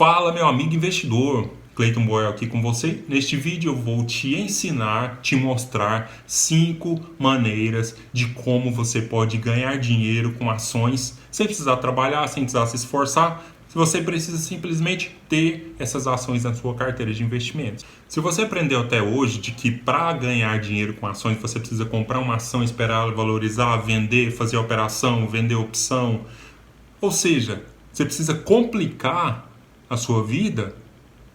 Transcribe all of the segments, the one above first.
Fala, meu amigo investidor, Clayton Boyle aqui com você. Neste vídeo eu vou te ensinar, te mostrar 5 maneiras de como você pode ganhar dinheiro com ações sem precisar trabalhar, sem precisar se esforçar. Você precisa simplesmente ter essas ações na sua carteira de investimentos. Se você aprendeu até hoje de que para ganhar dinheiro com ações você precisa comprar uma ação, esperar ela valorizar, vender, fazer operação, vender opção, ou seja, você precisa complicar a sua vida,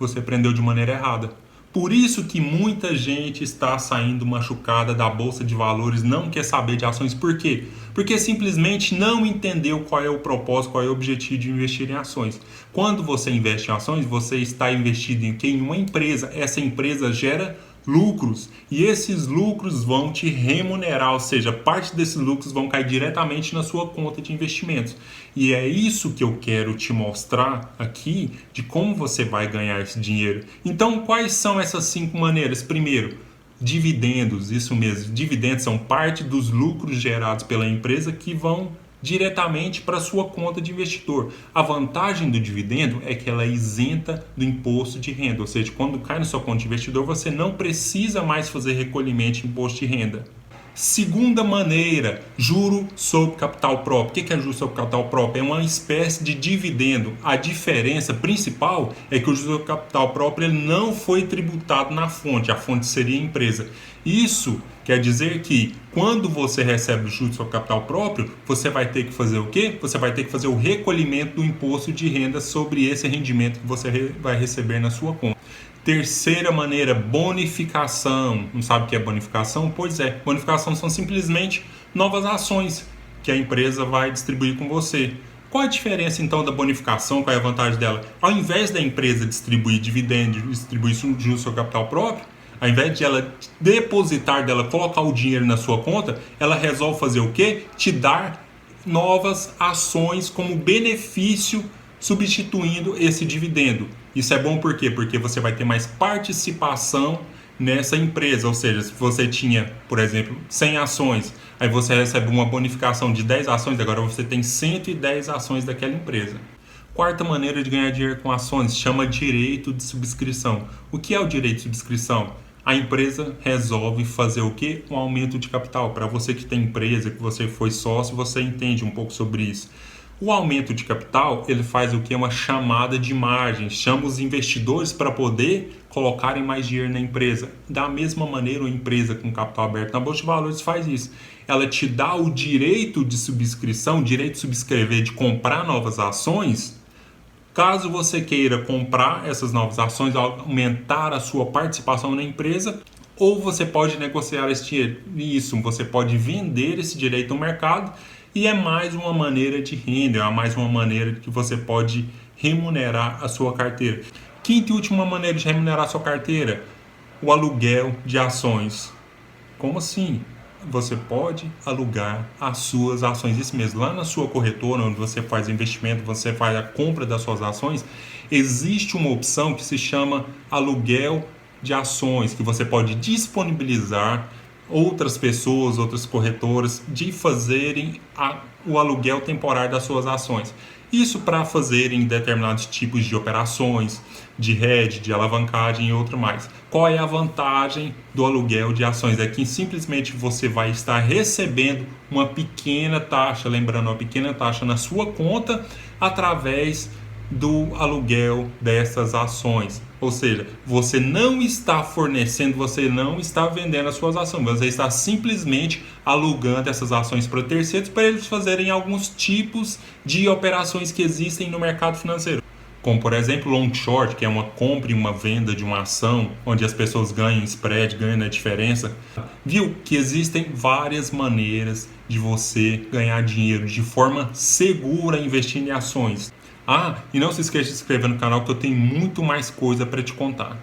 você aprendeu de maneira errada. Por isso que muita gente está saindo machucada da bolsa de valores, não quer saber de ações. Por quê? Porque simplesmente não entendeu qual é o propósito, qual é o objetivo de investir em ações. Quando você investe em ações, você está investido em quê? Em uma empresa. Essa empresa gera lucros e esses lucros vão te remunerar, ou seja, parte desses lucros vão cair diretamente na sua conta de investimentos. E é isso que eu quero te mostrar aqui de como você vai ganhar esse dinheiro. Então, quais são essas 5 maneiras? Primeiro, dividendos, isso mesmo, dividendos são parte dos lucros gerados pela empresa que vão diretamente para a sua conta de investidor. A vantagem do dividendo é que ela é isenta do imposto de renda, ou seja, quando cai na sua conta de investidor, você não precisa mais fazer recolhimento de imposto de renda. Segunda maneira, juro sobre capital próprio. O que é juro sobre capital próprio? É uma espécie de dividendo. A diferença principal é que o juro sobre capital próprio ele não foi tributado na fonte. A fonte seria a empresa. Isso quer dizer que quando você recebe o juros sobre capital próprio, você vai ter que fazer o quê? Você vai ter que fazer o recolhimento do imposto de renda sobre esse rendimento que você vai receber na sua conta. Terceira maneira, bonificação. Não sabe o que é bonificação? Pois é, bonificação são simplesmente novas ações que a empresa vai distribuir com você. Qual a diferença então da bonificação? Qual é a vantagem dela? Ao invés da empresa distribuir dividendos, distribuir juros sobre capital próprio, ao invés de ela depositar dela, colocar o dinheiro na sua conta, ela resolve fazer o quê? Te dar novas ações como benefício substituindo esse dividendo. Isso é bom por quê? Porque você vai ter mais participação nessa empresa, ou seja, se você tinha, por exemplo, 100 ações, aí você recebe uma bonificação de 10 ações, agora você tem 110 ações daquela empresa. Quarta maneira de ganhar dinheiro com ações chama direito de subscrição. O que é o direito de subscrição? A empresa resolve fazer o quê? Um aumento de capital. Para você que tem empresa, que você foi sócio, você entende um pouco sobre isso. O aumento de capital, ele faz o que? Uma chamada de margem. Chama os investidores para poder colocarem mais dinheiro na empresa. Da mesma maneira, uma empresa com capital aberto na Bolsa de Valores faz isso. Ela te dá o direito de subscrição, o direito de subscrever, de comprar novas ações. Caso você queira comprar essas novas ações, aumentar a sua participação na empresa, ou você pode negociar esse dinheiro. Isso, você pode vender esse direito no mercado e é mais uma maneira de renda, é mais uma maneira que você pode remunerar a sua carteira. Quinta e última maneira de remunerar a sua carteira, o aluguel de ações. Como assim? Você pode alugar as suas ações, isso mesmo, lá na sua corretora, onde você faz investimento, você faz a compra das suas ações, existe uma opção que se chama aluguel de ações, que você pode disponibilizar outras pessoas, outras corretoras, de fazerem o aluguel temporário das suas ações. Isso para fazerem determinados tipos de operações, de hedge, de alavancagem e outro mais. Qual é a vantagem do aluguel de ações? É que simplesmente você vai estar recebendo uma pequena taxa, lembrando, uma pequena taxa na sua conta através do aluguel dessas ações. Ou seja, você não está fornecendo, você não está vendendo as suas ações, você está simplesmente alugando essas ações para terceiros para eles fazerem alguns tipos de operações que existem no mercado financeiro. Como, por exemplo, long short, que é uma compra e uma venda de uma ação, onde as pessoas ganham spread, ganham a diferença. Viu que existem várias maneiras de você ganhar dinheiro de forma segura investindo em ações. E não se esqueça de se inscrever no canal que eu tenho muito mais coisa para te contar.